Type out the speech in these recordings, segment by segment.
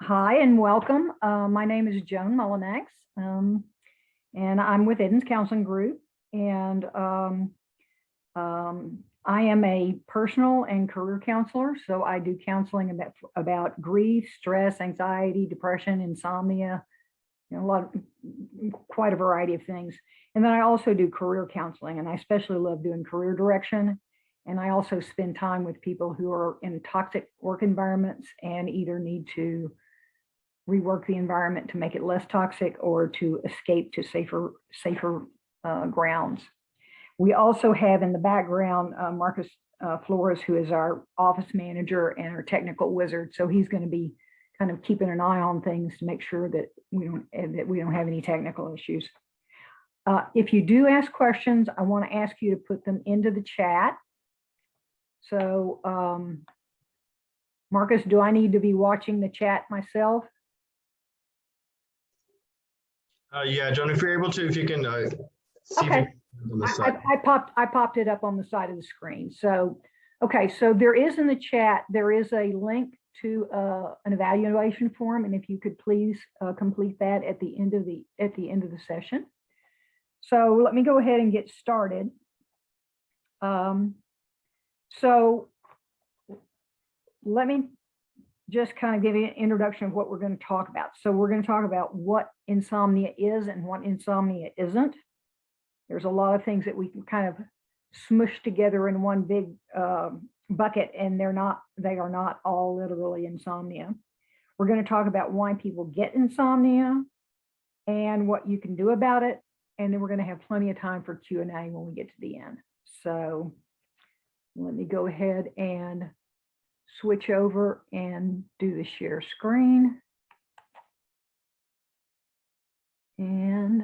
Hi and welcome. My name is Joan Mullinax, and I'm with Eden's Counseling Group. And I am a personal and career counselor, so I do counseling about grief, stress, anxiety, depression, insomnia, quite a variety of things. And then I also do career counseling, and I especially love doing career direction. And I also spend time with people who are in toxic work environments and either need to rework the environment to make it less toxic or to escape to safer grounds. We also have in the background Marcus Flores, who is our office manager and our technical wizard. So he's going to be kind of keeping an eye on things to make sure that we don't have any technical issues. If you do ask questions, I want to ask you to put them into the chat. So Marcus, do I need to be watching the chat myself? Yeah, John, if you're able to, if you can see. Okay. I popped it up on the side of the screen. So, okay, so there is in the chat, there is a link to an evaluation form, and if you could please complete that at the end of the session. So let me go ahead and get started. So let me just kind of give you an introduction of what we're going to talk about. So we're going to talk about what insomnia is and what insomnia isn't. There's a lot of things that we can kind of smush together in one big bucket, and they are not all literally insomnia. We're going to talk about why people get insomnia and what you can do about it. And then we're going to have plenty of time for Q&A when we get to the end. So let me go ahead and switch over and do the share screen. And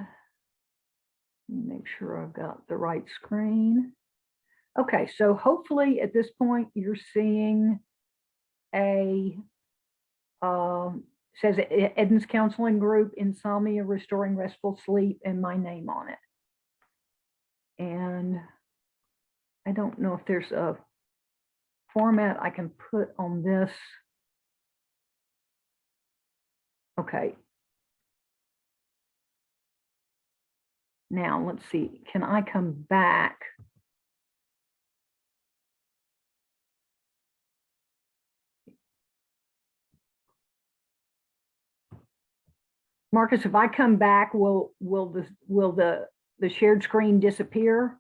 make sure I've got the right screen. Okay, so hopefully at this point you're seeing a, says Eden's Counseling Group, Insomnia, Restoring Restful Sleep, and my name on it. And I don't know if there's a format I can put on this. Okay. Now let's see, can I come back? Marcus, if I come back, will the shared screen disappear?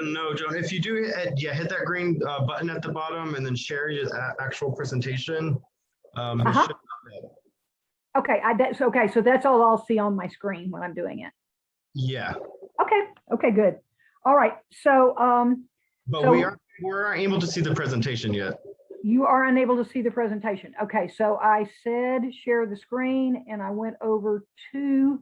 No, John, if you do, hit that green button at the bottom and then share your actual presentation. Okay, okay, so that's all I'll see on my screen when I'm doing it. Yeah. Okay, good. All right, so but so we're able to see the presentation yet. You are unable to see the presentation. Okay, so I said share the screen, and I went over to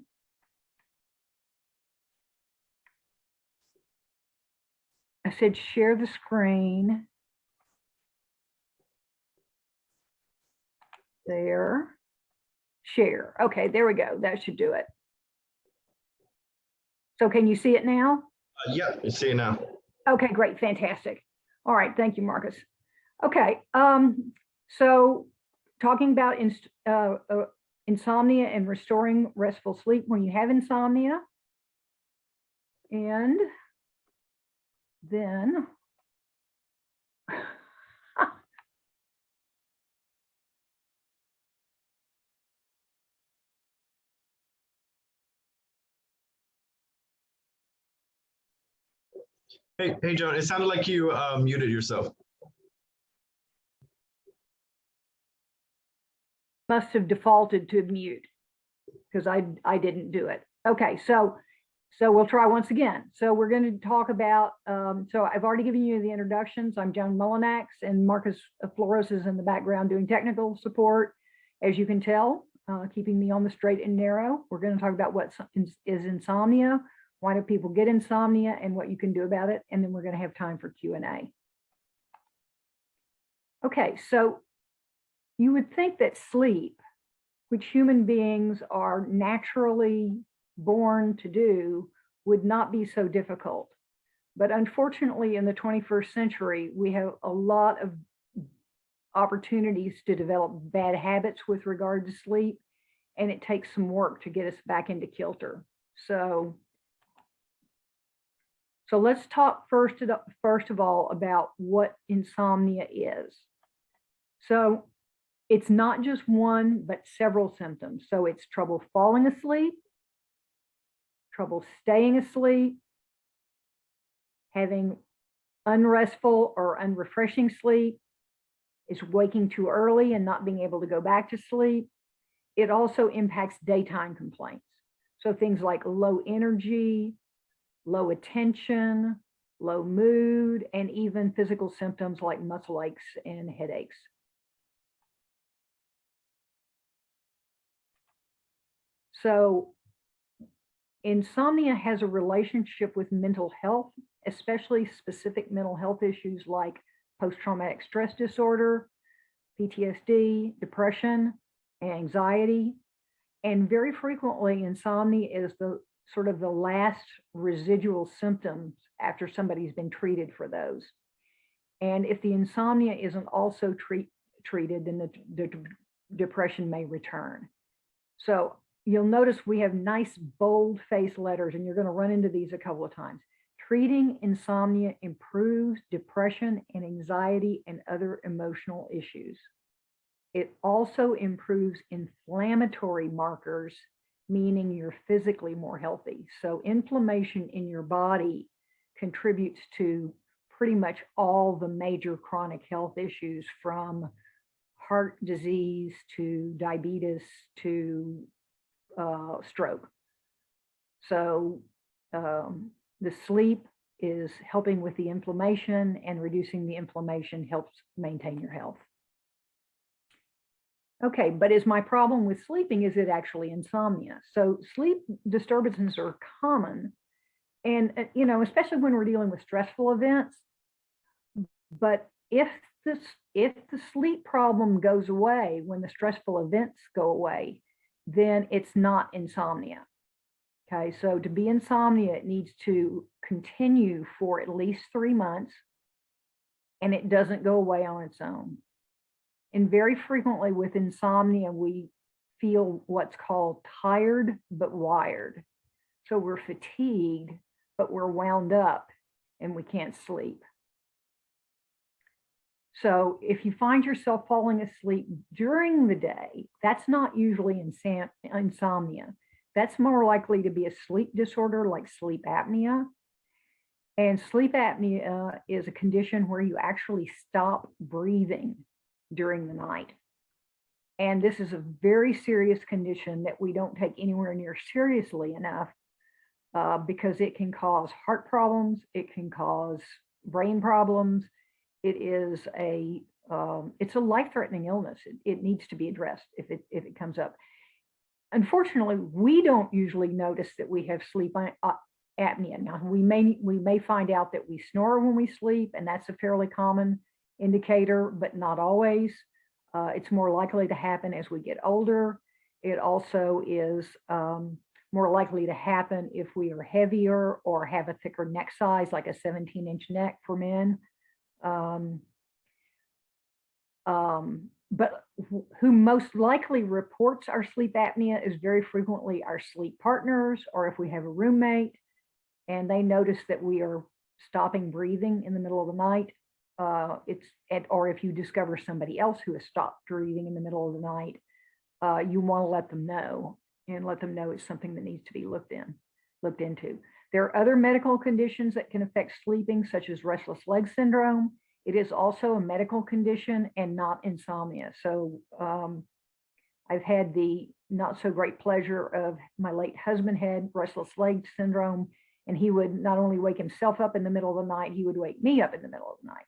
share the screen. There. Share. Okay, there we go. That should do it. So can you see it now? Yeah, you see it now. Okay, great. Fantastic. All right. Thank you, Marcus. Okay. So talking about insomnia and restoring restful sleep when you have insomnia. And then Hey, John, it sounded like you muted yourself. Must have defaulted to mute because I didn't do it. Okay, so we'll try once again. So we're going to talk about, so I've already given you the introductions. I'm Joan Mullinax, and Marcus Flores is in the background doing technical support, as you can tell, keeping me on the straight and narrow. We're going to talk about what is insomnia, why do people get insomnia, and what you can do about it. And then we're going to have time for Q&A. Okay, so you would think that sleep, which human beings are naturally born to do, would not be so difficult. But unfortunately, in the 21st century, we have a lot of opportunities to develop bad habits with regard to sleep, and it takes some work to get us back into kilter. So let's talk first of all about what insomnia is. So it's not just one, but several symptoms. So it's trouble falling asleep, trouble staying asleep, having unrestful or unrefreshing sleep, is waking too early and not being able to go back to sleep. It also impacts daytime complaints. So things like low energy, low attention, low mood, and even physical symptoms like muscle aches and headaches. So insomnia has a relationship with mental health, especially specific mental health issues like post-traumatic stress disorder, PTSD, depression, anxiety. And very frequently, insomnia is the sort of the last residual symptoms after somebody's been treated for those. And if the insomnia isn't also treated, then the depression may return. So you'll notice we have nice bold face letters, and you're going to run into these a couple of times. Treating insomnia improves depression and anxiety and other emotional issues. It also improves inflammatory markers, meaning you're physically more healthy. So inflammation in your body contributes to pretty much all the major chronic health issues, from heart disease to diabetes to stroke. So the sleep is helping with the inflammation, and reducing the inflammation helps maintain your health. Okay, but is my problem with sleeping, is it actually insomnia? So sleep disturbances are common, and especially when we're dealing with stressful events. But if the sleep problem goes away when the stressful events go away, then it's not insomnia. Okay, so to be insomnia, it needs to continue for at least 3 months, and it doesn't go away on its own. And very frequently with insomnia, we feel what's called tired but wired. So we're fatigued, but we're wound up and we can't sleep. So if you find yourself falling asleep during the day, that's not usually insomnia. That's more likely to be a sleep disorder like sleep apnea. And sleep apnea is a condition where you actually stop breathing during the night. And this is a very serious condition that we don't take anywhere near seriously enough, because it can cause heart problems, it can cause brain problems. It is it's a life-threatening illness. It needs to be addressed if it comes up. Unfortunately, we don't usually notice that we have sleep apnea. Now, we may find out that we snore when we sleep, and that's a fairly common indicator, but not always. It's more likely to happen as we get older. It also is more likely to happen if we are heavier or have a thicker neck size, like a 17-inch neck for men. But who most likely reports our sleep apnea is very frequently our sleep partners, or if we have a roommate and they notice that we are stopping breathing in the middle of the night, or if you discover somebody else who has stopped breathing in the middle of the night, you want to let them know, and let them know it's something that needs to be looked into. There are other medical conditions that can affect sleeping, such as restless leg syndrome. It is also a medical condition and not insomnia. So I've had the not so great pleasure of my late husband had restless leg syndrome, and he would not only wake himself up in the middle of the night, he would wake me up in the middle of the night.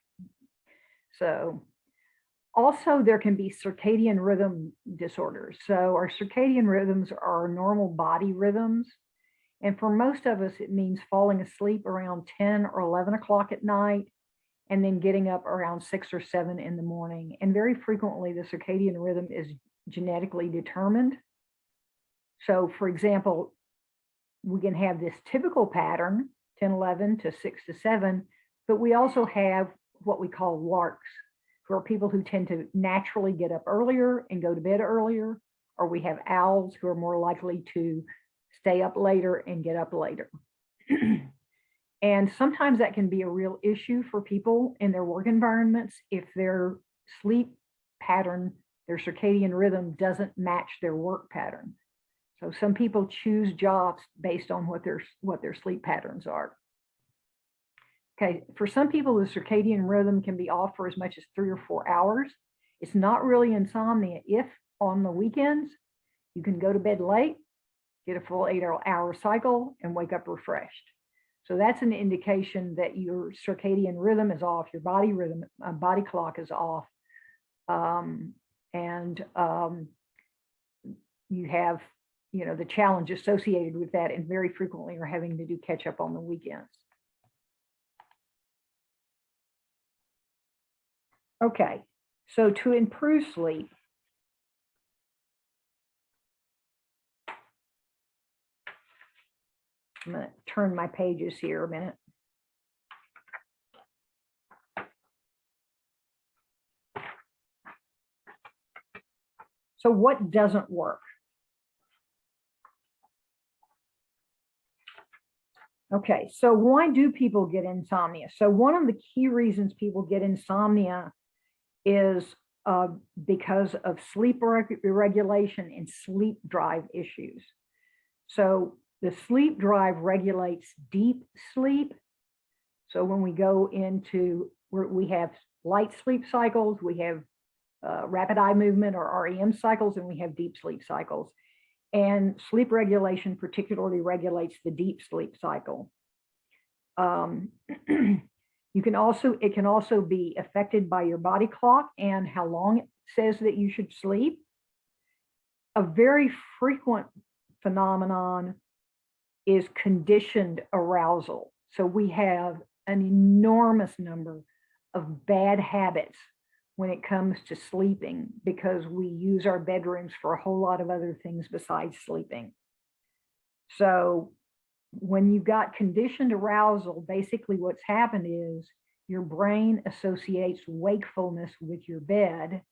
So also there can be circadian rhythm disorders. So our circadian rhythms are our normal body rhythms. And for most of us, it means falling asleep around 10 or 11 o'clock at night, and then getting up around 6 or 7 in the morning. And very frequently, the circadian rhythm is genetically determined. So for example, we can have this typical pattern, 10, 11 to 6 to 7, but we also have what we call larks, who are people who tend to naturally get up earlier and go to bed earlier, or we have owls who are more likely to stay up later and get up later. And sometimes that can be a real issue for people in their work environments if their sleep pattern, their circadian rhythm doesn't match their work pattern. So some people choose jobs based on what their sleep patterns are. Okay, for some people, the circadian rhythm can be off for as much as 3 or 4 hours. It's not really insomnia if on the weekends you can go to bed late, get a full 8-hour cycle, and wake up refreshed. So that's an indication that your circadian rhythm is off, your body clock is off, and you have, the challenge associated with that, and very frequently are having to do catch up on the weekends. Okay, so to improve sleep, I'm going to turn my pages here a minute. So what doesn't work? Okay, so why do people get insomnia? So one of the key reasons people get insomnia is because of sleep irregulation and sleep drive issues. So the sleep drive regulates deep sleep. So when we go into, we have light sleep cycles, we have rapid eye movement or REM cycles, and we have deep sleep cycles. And sleep regulation particularly regulates the deep sleep cycle. It can also be affected by your body clock and how long it says that you should sleep. A very frequent phenomenon is conditioned arousal. So we have an enormous number of bad habits when it comes to sleeping because we use our bedrooms for a whole lot of other things besides sleeping. So when you've got conditioned arousal, basically what's happened is your brain associates wakefulness with your bed,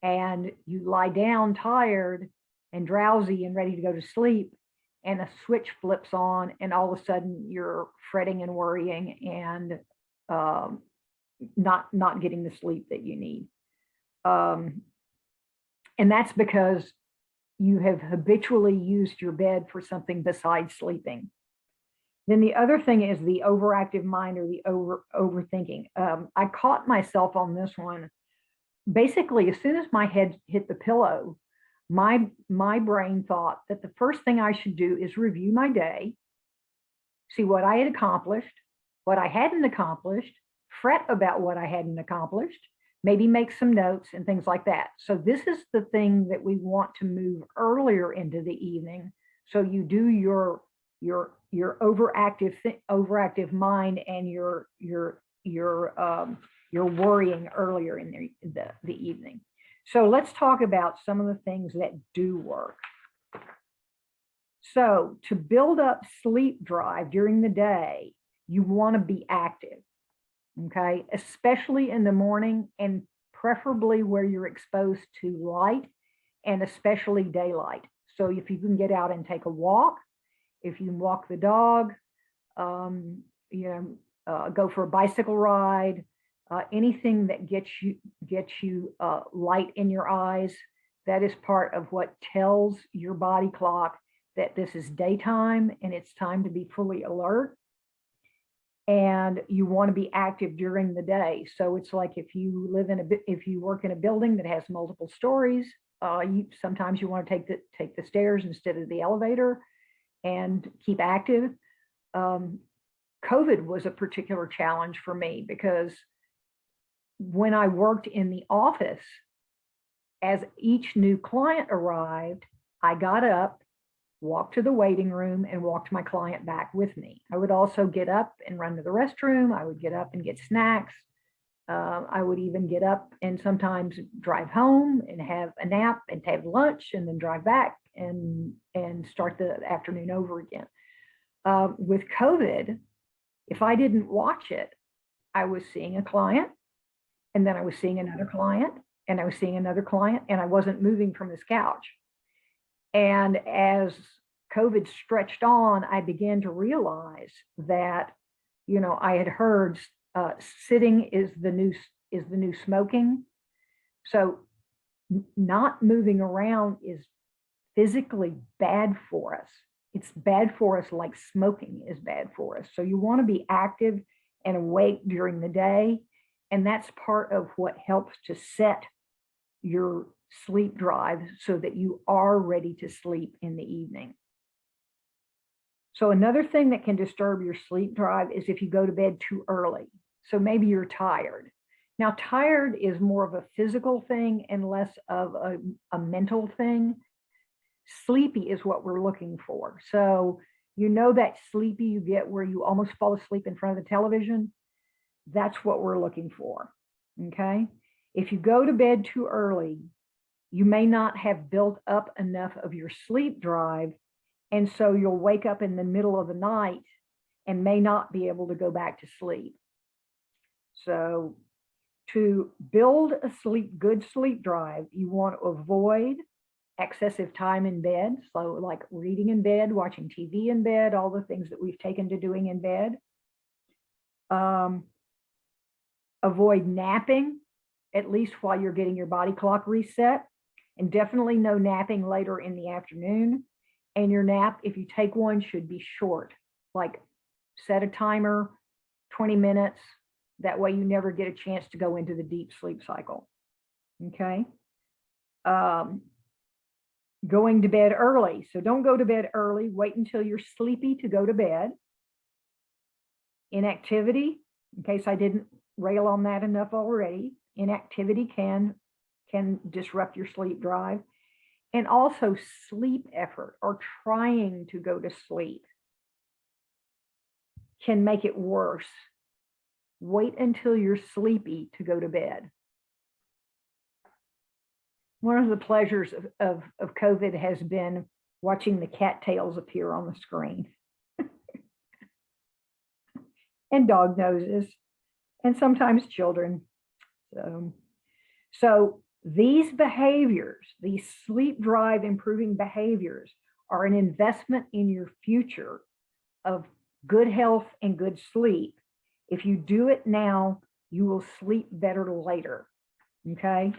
and you lie down tired and drowsy and ready to go to sleep, and a switch flips on, and all of a sudden you're fretting and worrying and not getting the sleep that you need. And that's because you have habitually used your bed for something besides sleeping. Then the other thing is the overactive mind or the overthinking. I caught myself on this one. Basically, as soon as my head hit the pillow, my brain thought that the first thing I should do is review my day, see what I had accomplished, what I hadn't accomplished, fret about what I hadn't accomplished, maybe make some notes and things like that. So this is the thing that we want to move earlier into the evening. So you do your overactive mind and your worrying earlier in the evening. So let's talk about some of the things that do work. So to build up sleep drive during the day, you want to be active. Okay, especially in the morning and preferably where you're exposed to light and especially daylight. So if you can get out and take a walk, if you can walk the dog, go for a bicycle ride, anything that gets you light in your eyes, that is part of what tells your body clock that this is daytime and it's time to be fully alert. And you want to be active during the day. So it's like if you work in a building that has multiple stories, sometimes you want to take the stairs instead of the elevator and keep active. COVID was a particular challenge for me because when I worked in the office, as each new client arrived, I got up, walked to the waiting room, and walked my client back with me. I would also get up and run to the restroom. I would get up and get snacks. I would even get up and sometimes drive home and have a nap and have lunch and then drive back and start the afternoon over again. With COVID, if I didn't watch it, I was seeing a client And then I was seeing another client, and I was seeing another client, and I wasn't moving from this couch. And as COVID stretched on, I began to realize that, I had heard sitting is the new smoking. So not moving around is physically bad for us. It's bad for us like smoking is bad for us. So you want to be active and awake during the day. And that's part of what helps to set your sleep drive so that you are ready to sleep in the evening. So another thing that can disturb your sleep drive is if you go to bed too early. So maybe you're tired. Now, tired is more of a physical thing and less of a mental thing. Sleepy is what we're looking for. So that sleepy you get where you almost fall asleep in front of the television? That's what we're looking for, okay? If you go to bed too early, you may not have built up enough of your sleep drive, and so you'll wake up in the middle of the night and may not be able to go back to sleep. So to build a good sleep drive, you want to avoid excessive time in bed. So like reading in bed, watching TV in bed, all the things that we've taken to doing in bed. Avoid napping, at least while you're getting your body clock reset, and definitely no napping later in the afternoon. And your nap, if you take one, should be short, like set a timer, 20 minutes. That way you never get a chance to go into the deep sleep cycle, okay? Going to bed early. So don't go to bed early. Wait until you're sleepy to go to bed. Inactivity, in case I didn't rail on that enough already, inactivity can disrupt your sleep drive. And also sleep effort or trying to go to sleep can make it worse. Wait until you're sleepy to go to bed. One of the pleasures of COVID has been watching the cattails appear on the screen. And dog noses, and sometimes children. So these behaviors, these sleep drive improving behaviors, are an investment in your future of good health and good sleep. If you do it now, you will sleep better later, okay?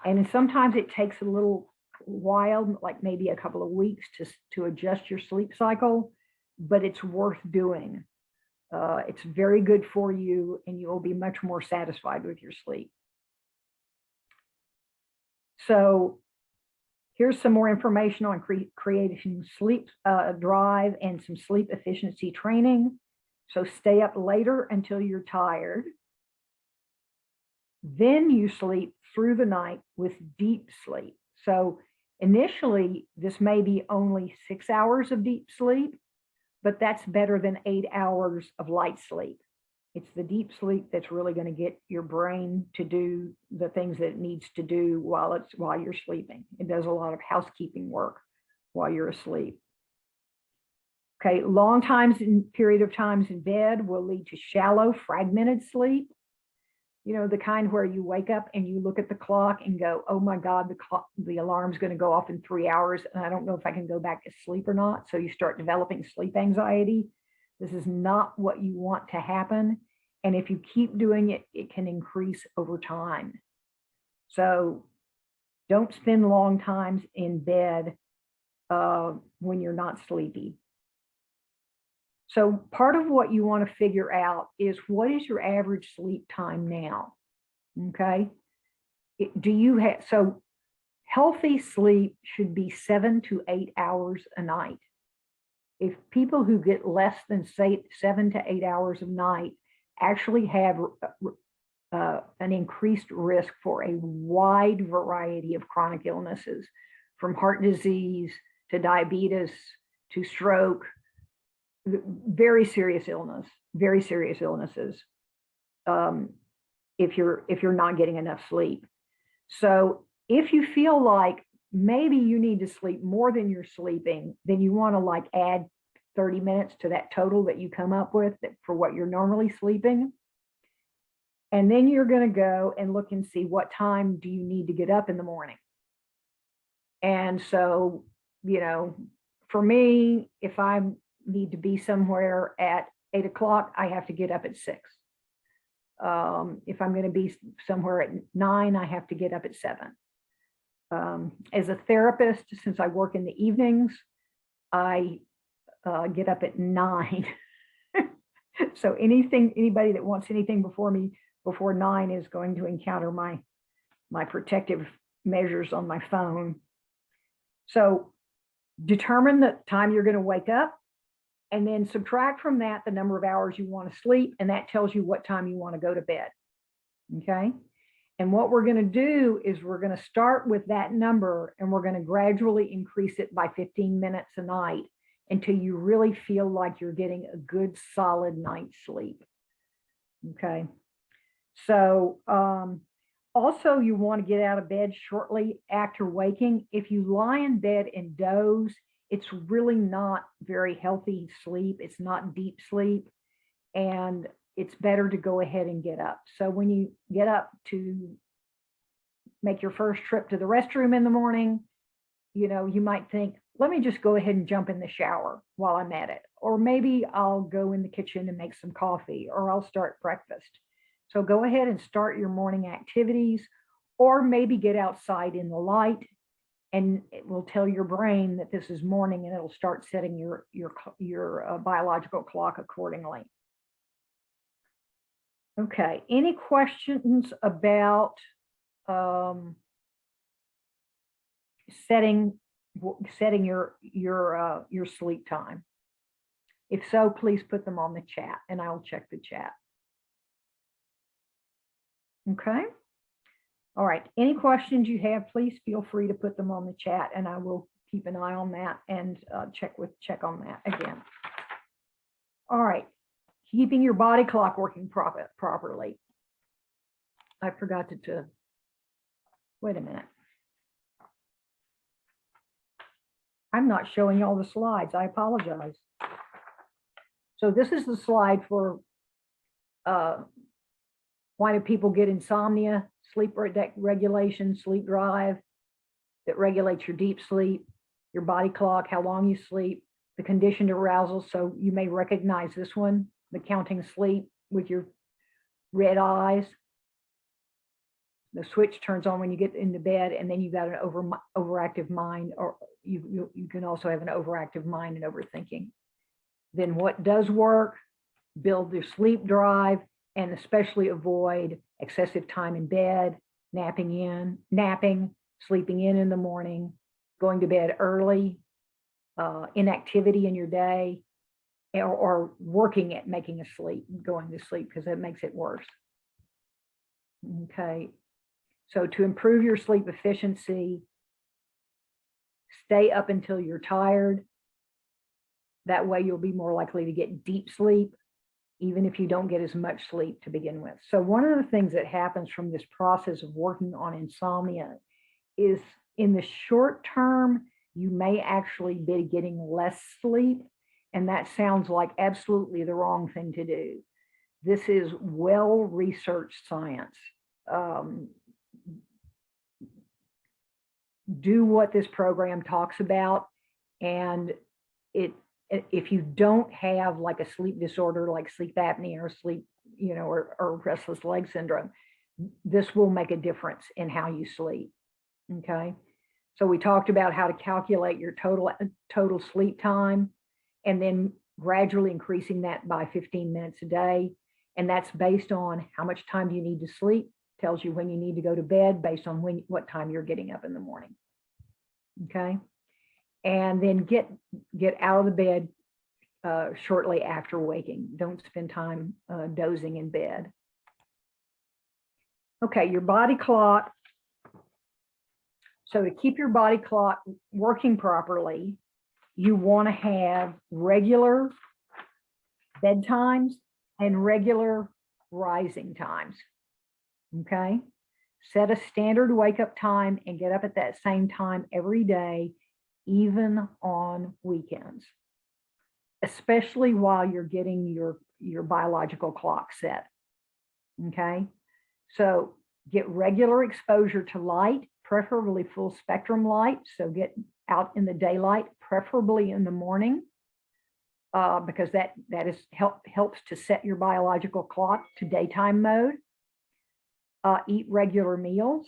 And sometimes it takes a little while, like maybe a couple of weeks to adjust your sleep cycle, but it's worth doing. It's very good for you, and you will be much more satisfied with your sleep. So here's some more information on creating sleep drive and some sleep efficiency training. So stay up later until you're tired. Then you sleep through the night with deep sleep. So initially, this may be only 6 hours of deep sleep, but that's better than 8 hours of light sleep. It's the deep sleep that's really going to get your brain to do the things that it needs to do while you're sleeping. It does a lot of housekeeping work while you're asleep. Okay, long period of times in bed will lead to shallow, fragmented sleep. The kind where you wake up and you look at the clock and go, oh my God, the alarm's going to go off in 3 hours, and I don't know if I can go back to sleep or not. So you start developing sleep anxiety. This is not what you want to happen. And if you keep doing it, it can increase over time. So don't spend long times in bed when you're not sleepy. So part of what you want to figure out is, what is your average sleep time now? Okay. So healthy sleep should be 7 to 8 hours a night. If people who get less than 7 to 8 hours a night actually have an increased risk for a wide variety of chronic illnesses, from heart disease to diabetes to stroke, very serious illnesses, if you're not getting enough sleep. So if you feel like maybe you need to sleep more than you're sleeping, then you want to add 30 minutes to that total that you come up with for what you're normally sleeping. And then you're going to go and look and see what time do you need to get up in the morning. And so, for me, if I need to be somewhere at 8 o'clock, I have to get up at 6. If I'm going to be somewhere at 9, I have to get up at 7. As a therapist, since I work in the evenings, I get up at 9. So anybody that wants anything before 9 is going to encounter my protective measures on my phone. So determine the time you're going to wake up, and then subtract from that the number of hours you want to sleep, and that tells you what time you want to go to bed. Okay. And what we're going to do is we're going to start with that number, and we're going to gradually increase it by 15 minutes a night until you really feel like you're getting a good solid night's sleep. Okay. So also you want to get out of bed shortly after waking. If you lie in bed and doze, it's really not very healthy sleep. It's not deep sleep, and it's better to go ahead and get up. So when you get up to make your first trip to the restroom in the morning, you might think, let me just go ahead and jump in the shower while I'm at it. Or maybe I'll go in the kitchen and make some coffee, or I'll start breakfast. So go ahead and start your morning activities, or maybe get outside in the light, and it will tell your brain that this is morning, and it'll start setting your biological clock accordingly. Okay, any questions about setting your sleep time? If so, please put them on the chat, and I'll check the chat. Okay. All right. Any questions you have, please feel free to put them on the chat, and I will keep an eye on that and check on that again. All right. Keeping your body clock working properly. I forgot to wait a minute. I'm not showing all the slides. I apologize. So this is the slide for why do people get insomnia, sleep regulation, sleep drive that regulates your deep sleep, your body clock, how long you sleep, the conditioned arousal. So you may recognize this one, the counting sleep with your red eyes. The switch turns on when you get into bed, and then you've got an overactive mind, or you can also have an overactive mind and overthinking. Then what does work? Build your sleep drive, and especially avoid excessive time in bed, napping, sleeping in the morning, going to bed early, inactivity in your day, or working at making going to sleep, because that makes it worse. Okay. So to improve your sleep efficiency, stay up until you're tired. That way you'll be more likely to get deep sleep, even if you don't get as much sleep to begin with. So one of the things that happens from this process of working on insomnia is, in the short term, you may actually be getting less sleep. And that sounds like absolutely the wrong thing to do. This is well-researched science. Do what this program talks about, and if you don't have like a sleep disorder like sleep apnea or sleep, or restless leg syndrome, this will make a difference in how you sleep. Okay. So we talked about how to calculate your total sleep time, and then gradually increasing that by 15 minutes a day. And that's based on how much time do you need to sleep, tells you when you need to go to bed based on what time you're getting up in the morning. Okay. And then get out of the bed shortly after waking. Don't spend time dozing in bed. Okay, your body clock. So to keep your body clock working properly, you want to have regular bedtimes and regular rising times. Okay. Set a standard wake up time and get up at that same time every day, even on weekends, especially while you're getting your biological clock set. Okay. So get regular exposure to light, preferably full spectrum light. So get out in the daylight, preferably in the morning, because that helps to set your biological clock to daytime mode. Eat regular meals.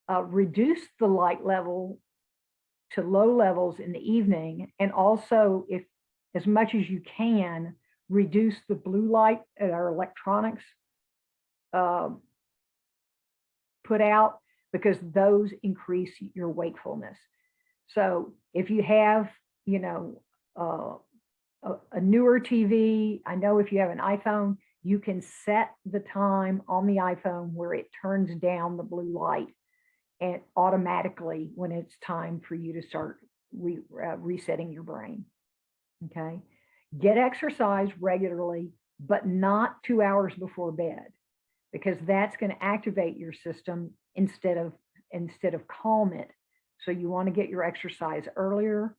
Reduce the light level to low levels in the evening, and also, if as much as you can, reduce the blue light that our electronics put out, because those increase your wakefulness. So if you have, a newer TV, I know if you have an iPhone, you can set the time on the iPhone where it turns down the blue light and automatically when it's time for you to start resetting your brain. Okay. Get exercise regularly, but not 2 hours before bed, because that's going to activate your system instead of calm it. So you want to get your exercise earlier.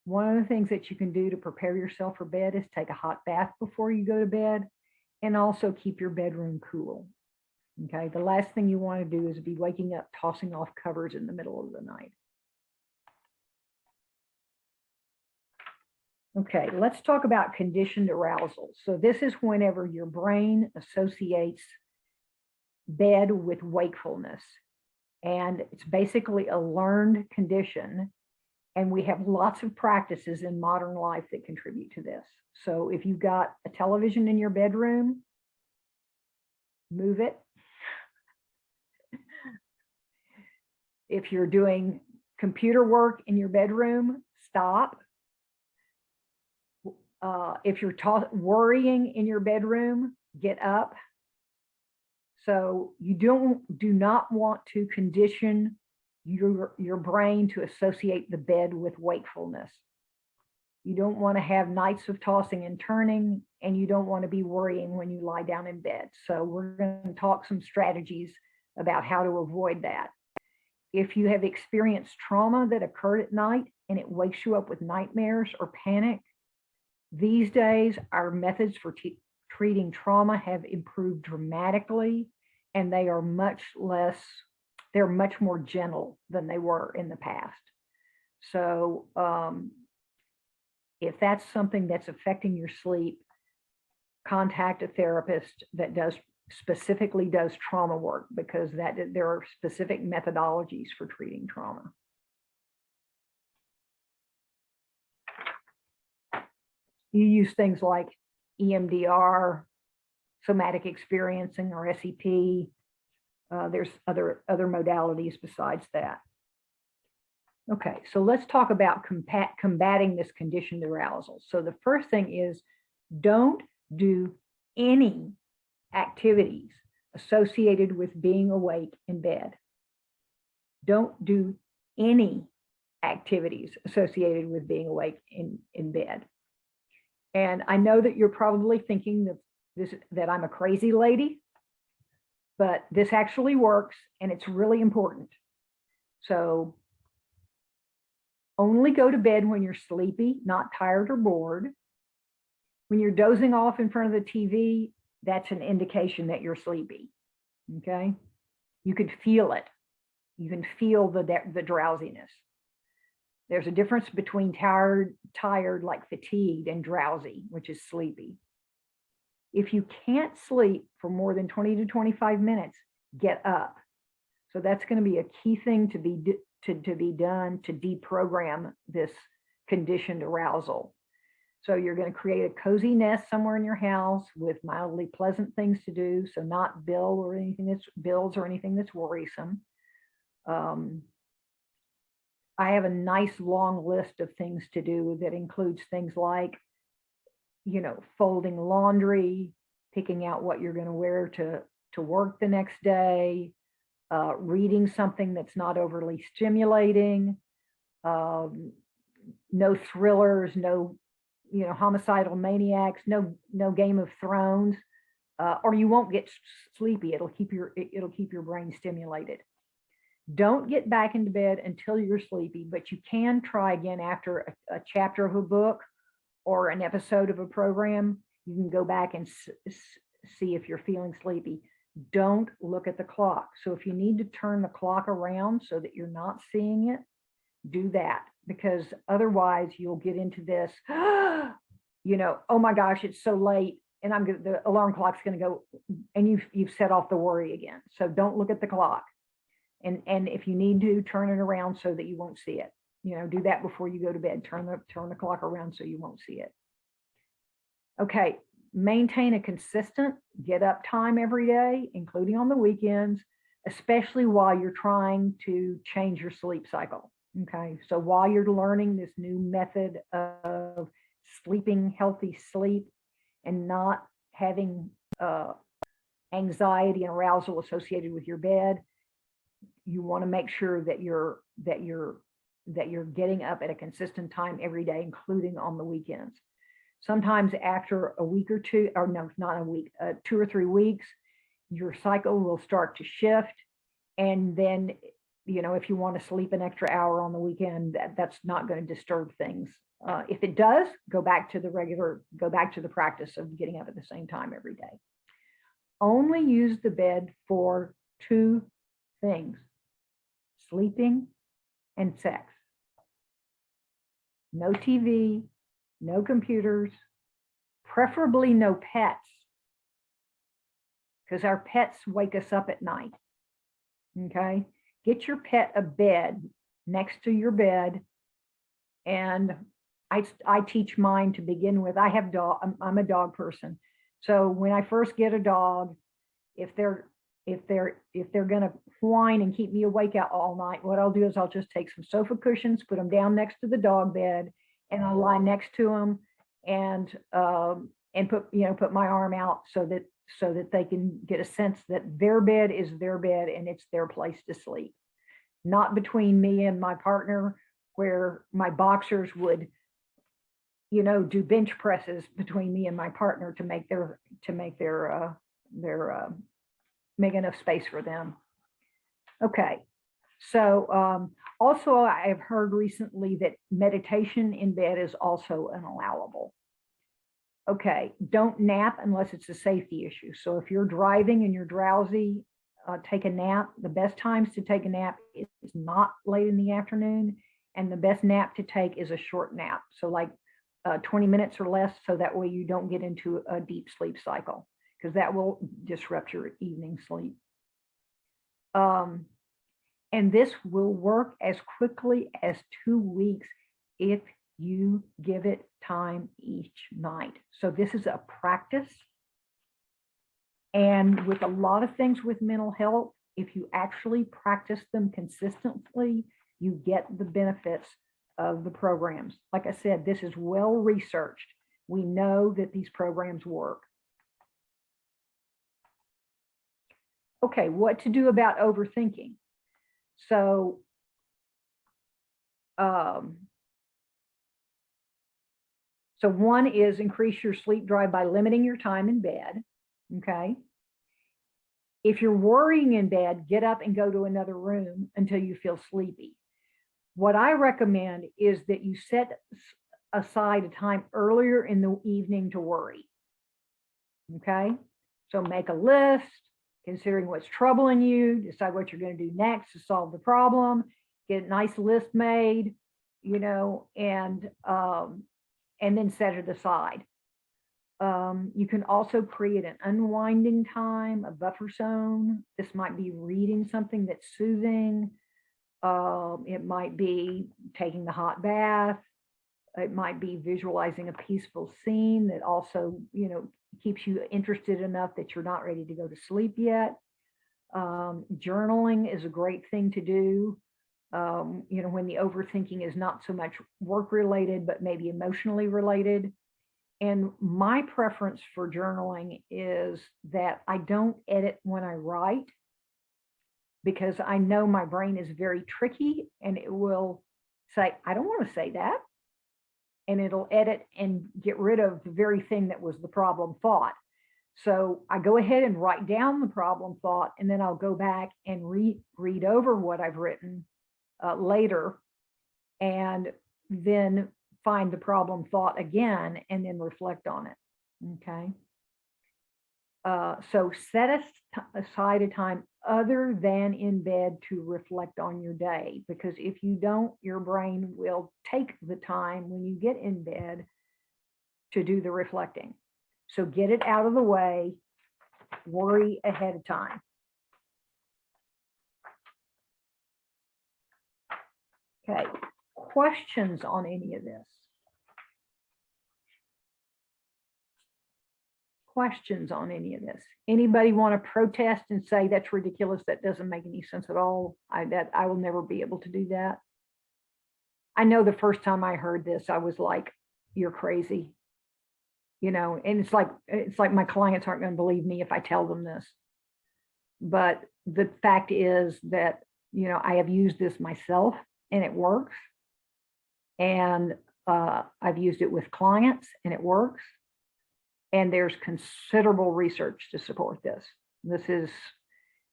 One of the things that you can do to prepare yourself for bed is take a hot bath before you go to bed, and also keep your bedroom cool. Okay, the last thing you want to do is be waking up, tossing off covers in the middle of the night. Okay, let's talk about conditioned arousal. So this is whenever your brain associates bed with wakefulness. And it's basically a learned condition. And we have lots of practices in modern life that contribute to this. So if you've got a television in your bedroom, move it. If you're doing computer work in your bedroom, stop. If you're worrying in your bedroom, get up. So you do not want to condition your brain to associate the bed with wakefulness. You don't want to have nights of tossing and turning, and you don't want to be worrying when you lie down in bed. So we're going to talk some strategies about how to avoid that. If you have experienced trauma that occurred at night and it wakes you up with nightmares or panic, these days our methods for treating trauma have improved dramatically, and they are they're much more gentle than they were in the past. So if that's something that's affecting your sleep, contact a therapist that specifically does trauma work, because there are specific methodologies for treating trauma. You use things like EMDR, somatic experiencing, or SEP. There's other modalities besides that. Okay, so let's talk about combating this conditioned arousal. So the first thing is, don't do any activities associated with being awake in bed. Don't do any activities associated with being awake in bed. And I know that you're probably thinking that I'm a crazy lady, but this actually works, and it's really important. So only go to bed when you're sleepy, not tired or bored. When you're dozing off in front of the TV, that's an indication that you're sleepy. Okay? You could feel it. You can feel the drowsiness. There's a difference between tired like fatigued, and drowsy, which is sleepy. If you can't sleep for more than 20 to 25 minutes, get up. So that's going to be a key thing to be done to deprogram this conditioned arousal. So you're going to create a cozy nest somewhere in your house with mildly pleasant things to do. So not bills or anything that's worrisome. I have a nice long list of things to do that includes things like, folding laundry, picking out what you're going to wear to work the next day, reading something that's not overly stimulating, no thrillers, no homicidal maniacs, no Game of Thrones, or you won't get sleepy. It'll keep your brain stimulated. Don't get back into bed until you're sleepy, but you can try again after a chapter of a book or an episode of a program. You can go back and see if you're feeling sleepy. don't look at the clock. So if you need to turn the clock around so that you're not seeing it, do that, because otherwise you'll get into this, oh my gosh, it's so late and the alarm clock's going to go, and you've set off the worry again. So don't look at the clock. And if you need to, turn it around so that you won't see it. Do that before you go to bed. Turn the clock around so you won't see it. Okay, maintain a consistent get up time every day, including on the weekends, especially while you're trying to change your sleep cycle. Okay, so while you're learning this new method of sleeping healthy sleep and not having anxiety and arousal associated with your bed, you want to make sure that you're getting up at a consistent time every day, including on the weekends. Sometimes after a week or two, or no, not a week, 2 or 3 weeks, your cycle will start to shift. And then, if you want to sleep an extra hour on the weekend, that's not going to disturb things. If it does, go back to the practice of getting up at the same time every day. Only use the bed for 2 things: sleeping and sex. No TV, no computers, preferably no pets, because our pets wake us up at night. Okay, get your pet a bed next to your bed. And I teach mine to begin with. I have dog. I'm a dog person. So when I first get a dog, if they're going to whine and keep me awake out all night, what I'll do is I'll just take some sofa cushions, put them down next to the dog bed, and I'll lie next to them and put my arm out so that they can get a sense that their bed is their bed and it's their place to sleep. Not between me and my partner, where my boxers would, do bench presses between me and my partner to make make enough space for them. Okay. So also I have heard recently that meditation in bed is also unallowable. Okay, don't nap unless it's a safety issue. So if you're driving and you're drowsy, take a nap. The best times to take a nap is not late in the afternoon, and the best nap to take is a short nap. So like 20 minutes or less, so that way you don't get into a deep sleep cycle, because that will disrupt your evening sleep. And this will work as quickly as 2 weeks if you give it time each night. So this is a practice. And with a lot of things with mental health, if you actually practice them consistently, you get the benefits of the programs. Like I said, this is well researched. We know that these programs work. Okay, what to do about overthinking? So, so one is increase your sleep drive by limiting your time in bed. Okay. If you're worrying in bed, get up and go to another room until you feel sleepy. What I recommend is that you set aside a time earlier in the evening to worry. Okay. So make a list, considering what's troubling you, decide what you're going to do next to solve the problem, get a nice list made, and then set it aside. You can also create an unwinding time, a buffer zone. This might be reading something that's soothing. It might be taking the hot bath. It might be visualizing a peaceful scene that also, keeps you interested enough that you're not ready to go to sleep yet. Journaling is a great thing to do. When the overthinking is not so much work related, but maybe emotionally related. And my preference for journaling is that I don't edit when I write, because I know my brain is very tricky and it will say, I don't want to say that. And it'll edit and get rid of the very thing that was the problem thought. So I go ahead and write down the problem thought, and then I'll go back and read over what I've written later, and then find the problem thought again, and then reflect on it. Okay. So set aside a time other than in bed to reflect on your day, because if you don't, your brain will take the time when you get in bed to do the reflecting. So get it out of the way, worry ahead of time. Okay, questions on any of this? Questions on any of this? Anybody want to protest and say that's ridiculous, that doesn't make any sense at all? I will never be able to do that. I know the first time I heard this, I was like, you're crazy. You know, and it's like my clients aren't going to believe me if I tell them this. But the fact is that, you know, I have used this myself and it works. And I've used it with clients and it works. And there's considerable research to support this. This is,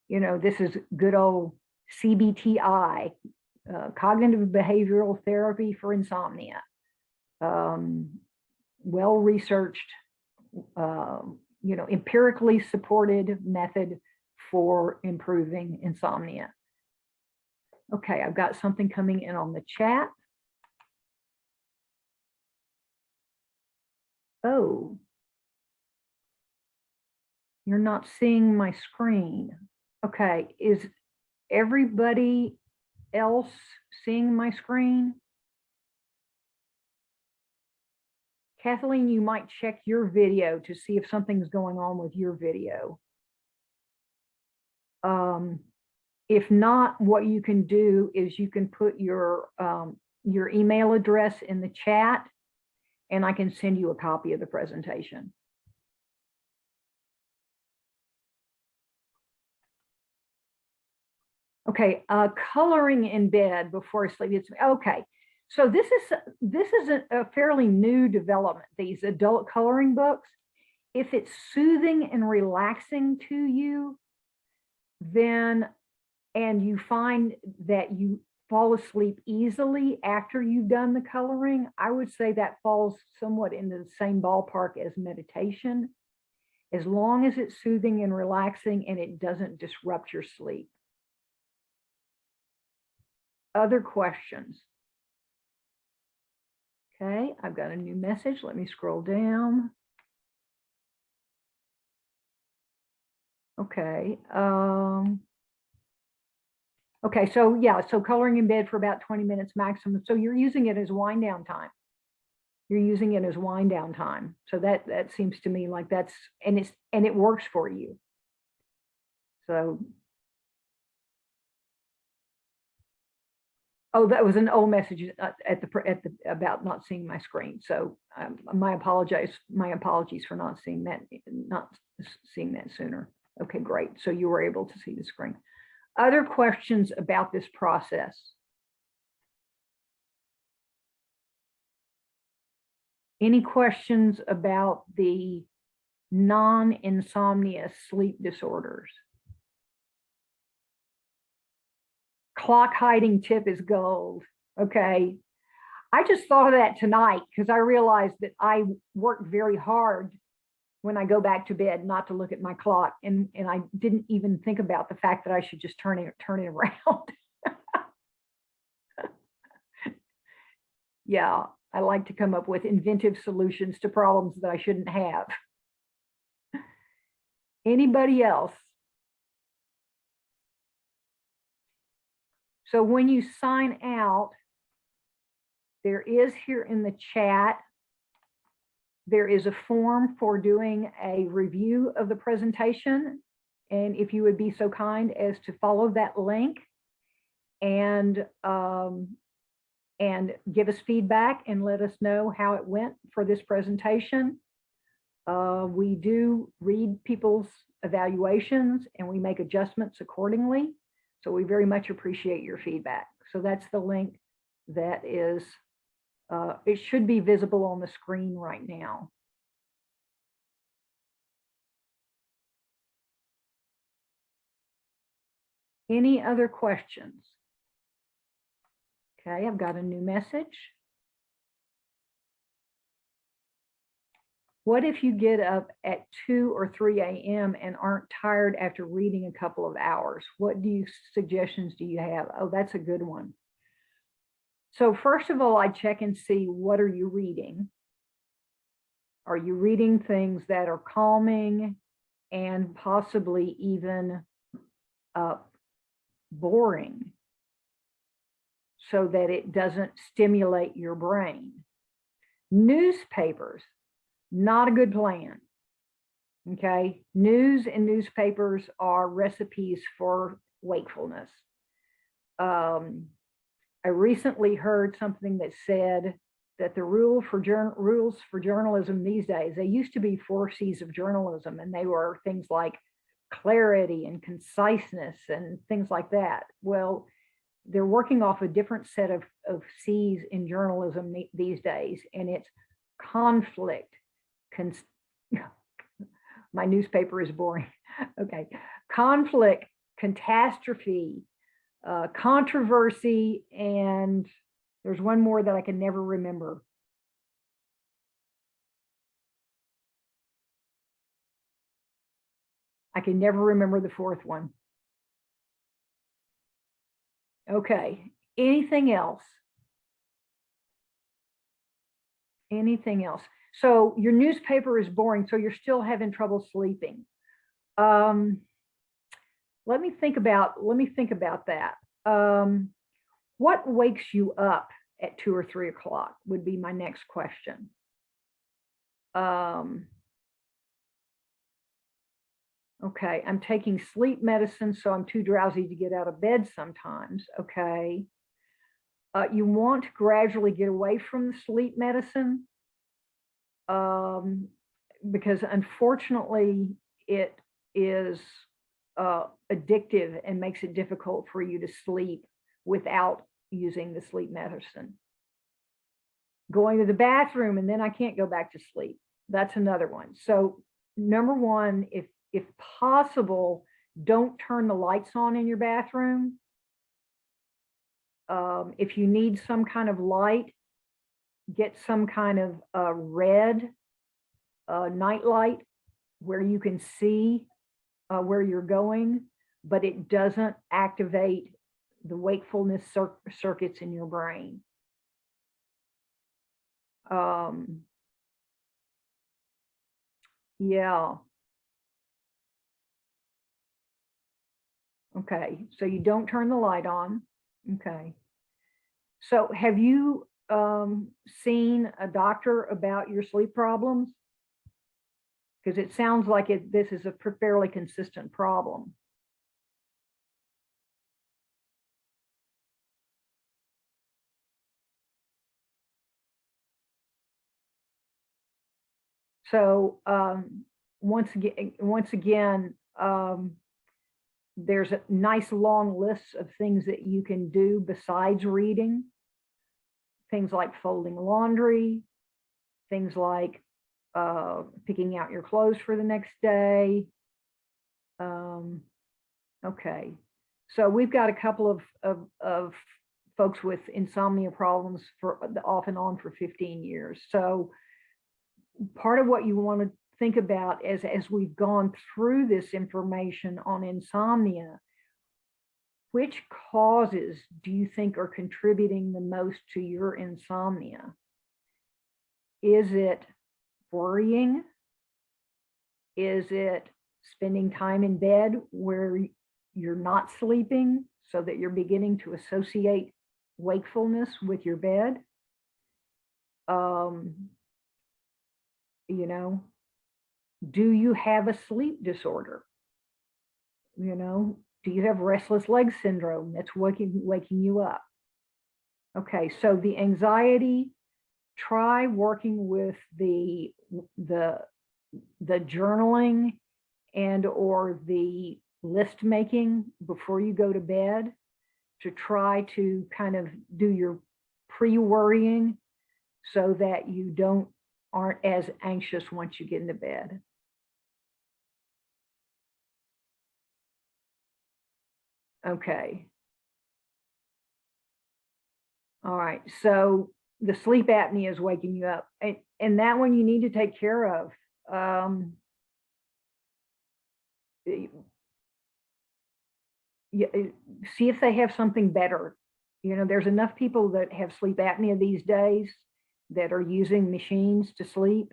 you know, this is good old CBTI, cognitive behavioral therapy for insomnia. Well-researched, you know, empirically supported method for improving insomnia. Okay, I've got something coming in on the chat. Oh, you're not seeing my screen. Okay, is everybody else seeing my screen? Kathleen, you might check your video to see if something's going on with your video. If not, what you can do is you can put your email address in the chat and I can send you a copy of the presentation. Okay, coloring in bed before sleep. It's okay. So this is a fairly new development, these adult coloring books. If it's soothing and relaxing to you, then, and you find that you fall asleep easily after you've done the coloring, I would say that falls somewhat into the same ballpark as meditation, as long as it's soothing and relaxing and it doesn't disrupt your sleep. Other questions? Okay, I've got a new message. Let me scroll down. Okay. Okay, so yeah, so coloring in bed for about 20 minutes maximum. So you're using it as wind down time. You're using it as wind down time. So that seems to me like that's, and it works for you. So, oh, that was an old message about not seeing my screen. So my apologies for not seeing that sooner. Okay, great. So you were able to see the screen. Other questions about this process? Any questions about the non-insomnia sleep disorders? Clock hiding tip is gold. Okay. I just thought of that tonight because I realized that I work very hard when I go back to bed not to look at my clock. And I didn't even think about the fact that I should just turn it around. Yeah, I like to come up with inventive solutions to problems that I shouldn't have. Anybody else? So when you sign out, there is here in the chat, there is a form for doing a review of the presentation. And if you would be so kind as to follow that link and give us feedback and let us know how it went for this presentation. We do read people's evaluations and we make adjustments accordingly. So we very much appreciate your feedback. So that's the link that is, it should be visible on the screen right now. Any other questions? Okay, I've got a new message. What if you get up at 2 or 3 a.m. and aren't tired after reading a couple of hours? What suggestions do you have? Oh, that's a good one. So first of all, I check and see, what are you reading? Are you reading things that are calming and possibly even boring, so that it doesn't stimulate your brain? Newspapers, not a good plan. Okay, news and newspapers are recipes for wakefulness. I recently heard something that said that the rules for journalism these days, they used to be 4 C's of journalism, and they were things like clarity and conciseness and things like that. Well, they're working off a different set of C's in journalism these days, and it's conflict. My newspaper is boring. Okay. Conflict, catastrophe, controversy, and there's one more that I can never remember. I can never remember the 4th one. Okay. Anything else? Anything else? So your newspaper is boring, so you're still having trouble sleeping. Let me think about that. What wakes you up at 2 or 3 o'clock would be my next question. Okay, I'm taking sleep medicine, so I'm too drowsy to get out of bed sometimes. Okay. You want to gradually get away from the sleep medicine, because unfortunately it is addictive and makes it difficult for you to sleep without using the sleep medicine. Going to the bathroom and then I can't go back to sleep. That's another one. So number one, if possible, don't turn the lights on in your bathroom. If you need some kind of light, get some kind of red night light where you can see where you're going, but it doesn't activate the wakefulness circuits in your brain. Yeah. Okay, so you don't turn the light on. Okay. So have you seen a doctor about your sleep problems? Because it sounds like this is a fairly consistent problem. So once again, there's a nice long list of things that you can do besides reading. Things like folding laundry, things like picking out your clothes for the next day. Okay, so we've got a couple of folks with insomnia problems for off and on for 15 years. So part of what you want to think about as we've gone through this information on insomnia, which causes do you think are contributing the most to your insomnia? Is it worrying? Is it spending time in bed where you're not sleeping so that you're beginning to associate wakefulness with your bed? You know, do you have a sleep disorder? You know, do you have restless leg syndrome that's waking you up? Okay, so the anxiety, try working with the journaling and or the list making before you go to bed to try to kind of do your pre-worrying so that you aren't as anxious once you get into bed. Okay. All right. So the sleep apnea is waking you up. And and that one you need to take care of. See if they have something better. There's enough people that have sleep apnea these days that are using machines to sleep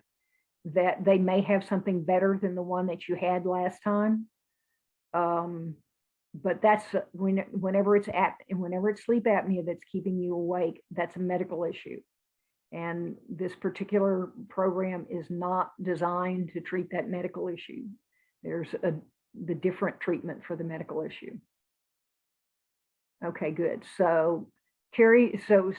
that they may have something better than the one that you had last time. But that's whenever it's sleep apnea that's keeping you awake, that's a medical issue. And this particular program is not designed to treat that medical issue. There's the different treatment for the medical issue. Okay, good. So Carrie, so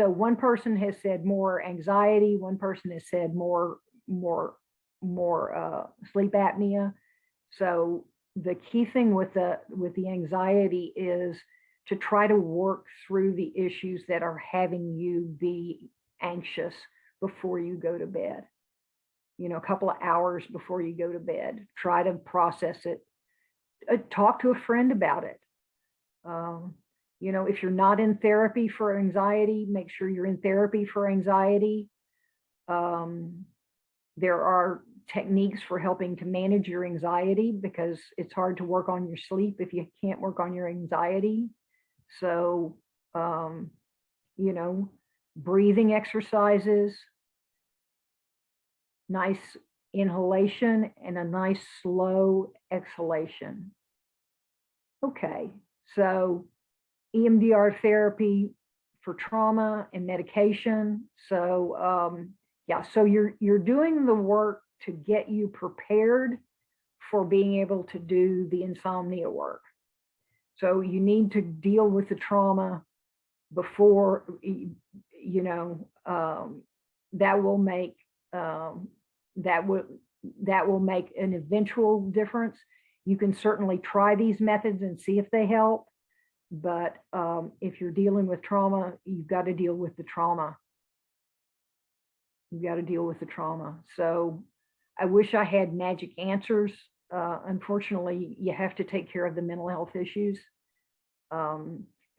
one person has said more anxiety, one person has said more sleep apnea. So the key thing with the anxiety is to try to work through the issues that are having you be anxious before you go to bed. A couple of hours before you go to bed, try to process it. Talk to a friend about it. If you're not in therapy for anxiety, make sure you're in therapy for anxiety. There are techniques for helping to manage your anxiety, because it's hard to work on your sleep if you can't work on your anxiety. So, breathing exercises, nice inhalation, and a nice slow exhalation. Okay, so EMDR therapy for trauma and medication. So yeah, so you're doing the work to get you prepared for being able to do the insomnia work. So you need to deal with the trauma before, that will make an eventual difference. You can certainly try these methods and see if they help. But if you're dealing with trauma, you've got to deal with the trauma. You've got to deal with the trauma. So I wish I had magic answers. Unfortunately, you have to take care of the mental health issues.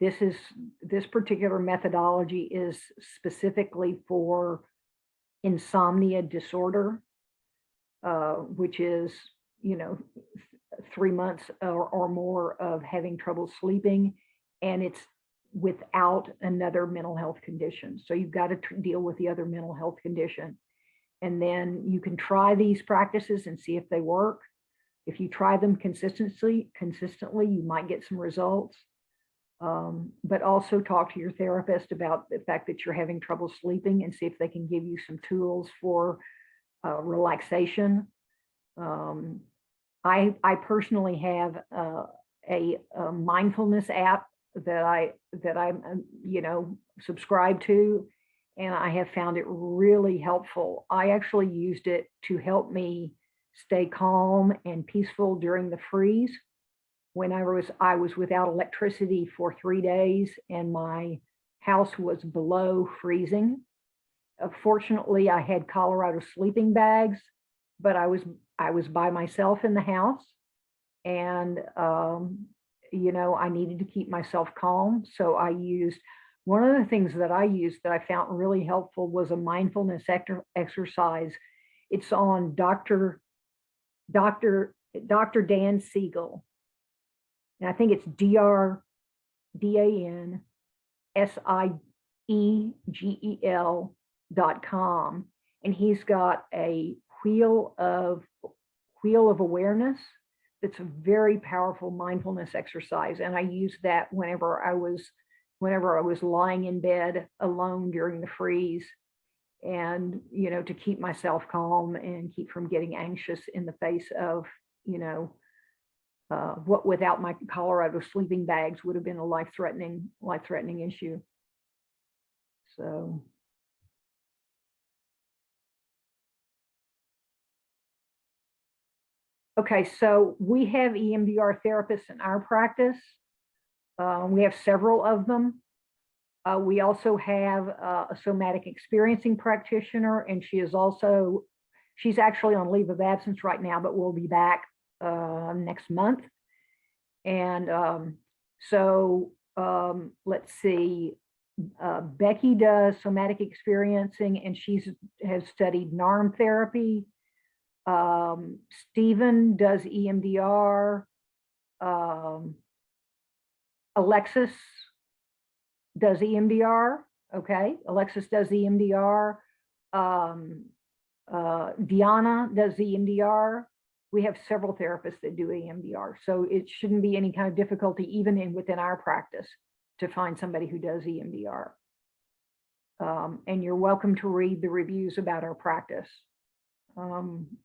This particular methodology is specifically for insomnia disorder, which is, 3 months or more of having trouble sleeping, and it's without another mental health condition. So you've got to deal with the other mental health condition. And then you can try these practices and see if they work. If you try them consistently, you might get some results. But also talk to your therapist about the fact that you're having trouble sleeping and see if they can give you some tools for relaxation. I personally have a mindfulness app that I subscribe to, and I have found it really helpful. I actually used it to help me stay calm and peaceful during the freeze when I was without electricity for 3 days and my house was below freezing. Fortunately, I had Colorado sleeping bags, but I was by myself in the house, and I needed to keep myself calm. So I used one of the things that I used that I found really helpful was a mindfulness exercise. It's on Dr. Dan Siegel. And I think it's DRDANSIEGEL.com. And he's got a wheel of awareness that's a very powerful mindfulness exercise. And I used that whenever I was lying in bed alone during the freeze, and to keep myself calm and keep from getting anxious in the face of what without my Colorado sleeping bags would have been a life-threatening issue. So okay, so we have EMDR therapists in our practice. We have several of them. We also have a somatic experiencing practitioner, and she's actually on leave of absence right now, but we'll be back next month. And let's see, Becky does somatic experiencing, and has studied NARM therapy. Stephen does EMDR. Alexis does EMDR. Okay, Alexis does EMDR. Diana does EMDR. We have several therapists that do EMDR, so it shouldn't be any kind of difficulty, even within our practice, to find somebody who does EMDR. And you're welcome to read the reviews about our practice.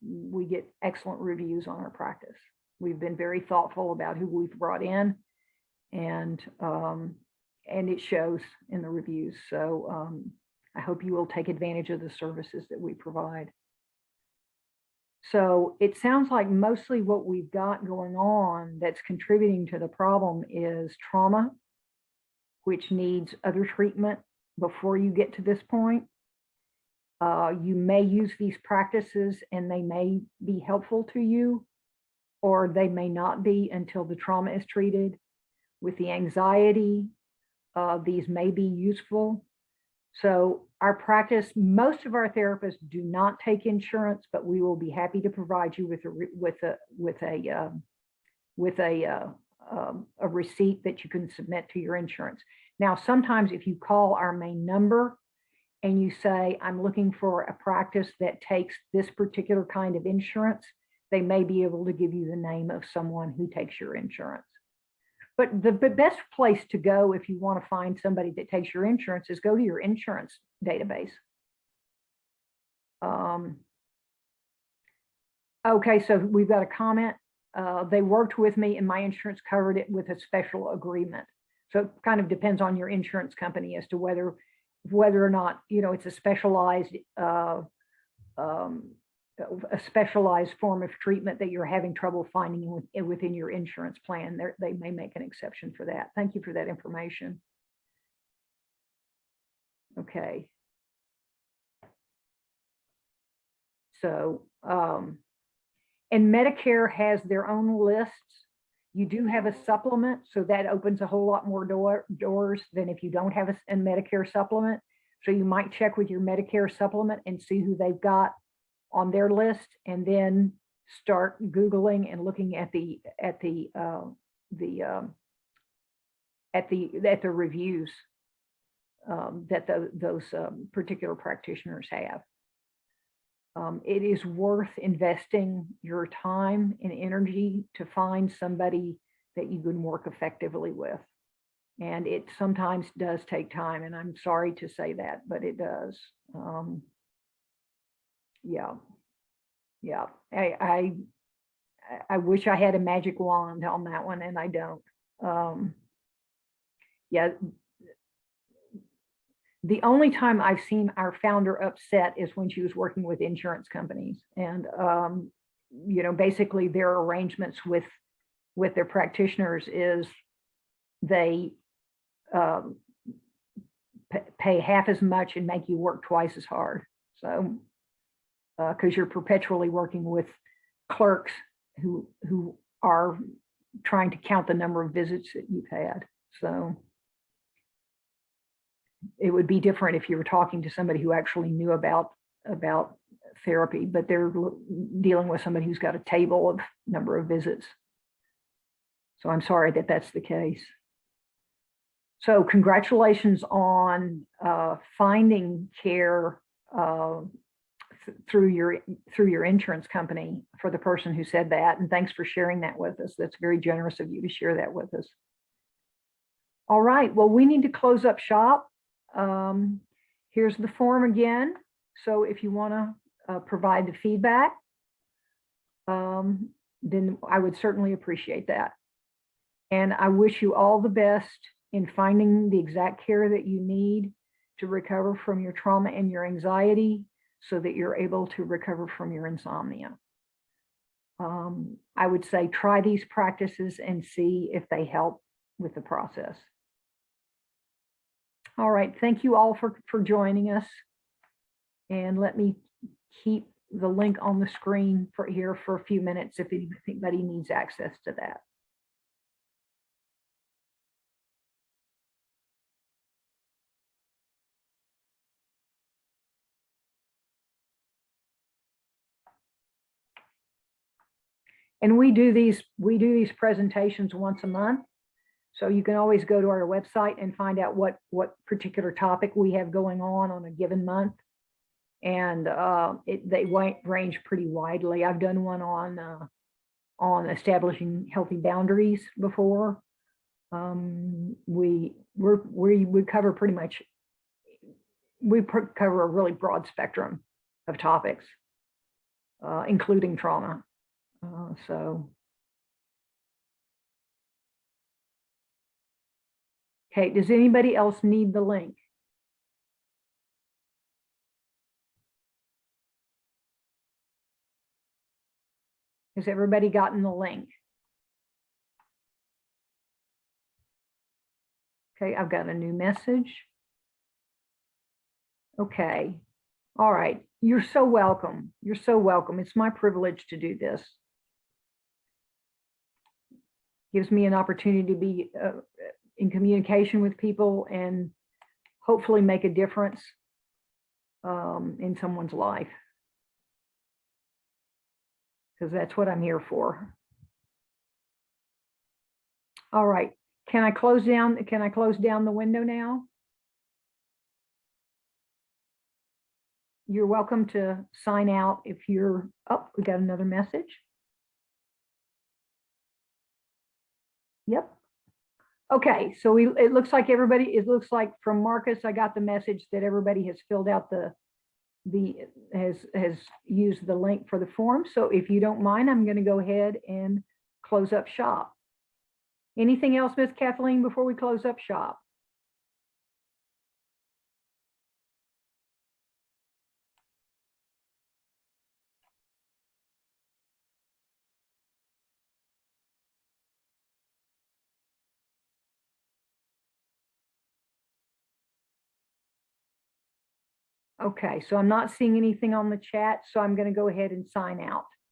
We get excellent reviews on our practice. We've been very thoughtful about who we've brought in, and it shows in the reviews. So I hope you will take advantage of the services that we provide. So it sounds like mostly what we've got going on that's contributing to the problem is trauma, which needs other treatment before you get to this point. You may use these practices and they may be helpful to you, or they may not be until the trauma is treated. With the anxiety, these may be useful. So our practice, most of our therapists do not take insurance, but we will be happy to provide you with a receipt that you can submit to your insurance. Now, sometimes if you call our main number and you say, I'm looking for a practice that takes this particular kind of insurance, they may be able to give you the name of someone who takes your insurance. But the best place to go if you want to find somebody that takes your insurance is go to your insurance database. Okay, so we've got a comment. They worked with me and my insurance covered it with a special agreement. So it kind of depends on your insurance company as to whether or not, it's a specialized form of treatment that you're having trouble finding within your insurance plan. They may make an exception for that. Thank you for that information. Okay. So, and Medicare has their own lists. You do have a supplement, so that opens a whole lot more doors than if you don't have a Medicare supplement. So you might check with your Medicare supplement and see who they've got on their list, and then start Googling and looking at the reviews that those particular practitioners have. It is worth investing your time and energy to find somebody that you can work effectively with. And it sometimes does take time, and I'm sorry to say that, but it does. Yeah. I wish I had a magic wand on that one, and I don't. Yeah. The only time I've seen our founder upset is when she was working with insurance companies, and basically their arrangements with their practitioners is they pay half as much and make you work twice as hard. So because you're perpetually working with clerks who are trying to count the number of visits that you've had. So it would be different if you were talking to somebody who actually knew about therapy, but they're dealing with somebody who's got a table of number of visits. So I'm sorry that that's the case. So congratulations on finding care through your insurance company for the person who said that, and thanks for sharing that with us. That's very generous of you to share that with us. All right, well, we need to close up shop. Here's the form again. So if you want to provide the feedback, then I would certainly appreciate that. And I wish you all the best in finding the exact care that you need to recover from your trauma and your anxiety, so that you're able to recover from your insomnia. I would say try these practices and see if they help with the process. All right, thank you all for joining us. And let me keep the link on the screen for a few minutes if anybody needs access to that. And we do these presentations once a month. So you can always go to our website and find out what particular topic we have going on a given month. And they range pretty widely. I've done one on establishing healthy boundaries before. We cover pretty much, cover a really broad spectrum of topics, including trauma. Okay, does anybody else need the link? Has everybody gotten the link? Okay, I've got a new message. Okay, all right. You're so welcome. You're so welcome. It's my privilege to do this. Gives me an opportunity to be in communication with people and hopefully make a difference in someone's life. Because that's what I'm here for. All right. Can I close down the window now? You're welcome to sign out if you're, oh, we got another message. Yep. Okay, so it looks like from Marcus, I got the message that everybody has filled out has used the link for the form. So if you don't mind, I'm going to go ahead and close up shop. Anything else, Miss Kathleen, before we close up shop? Okay, so I'm not seeing anything on the chat, so I'm going to go ahead and sign out.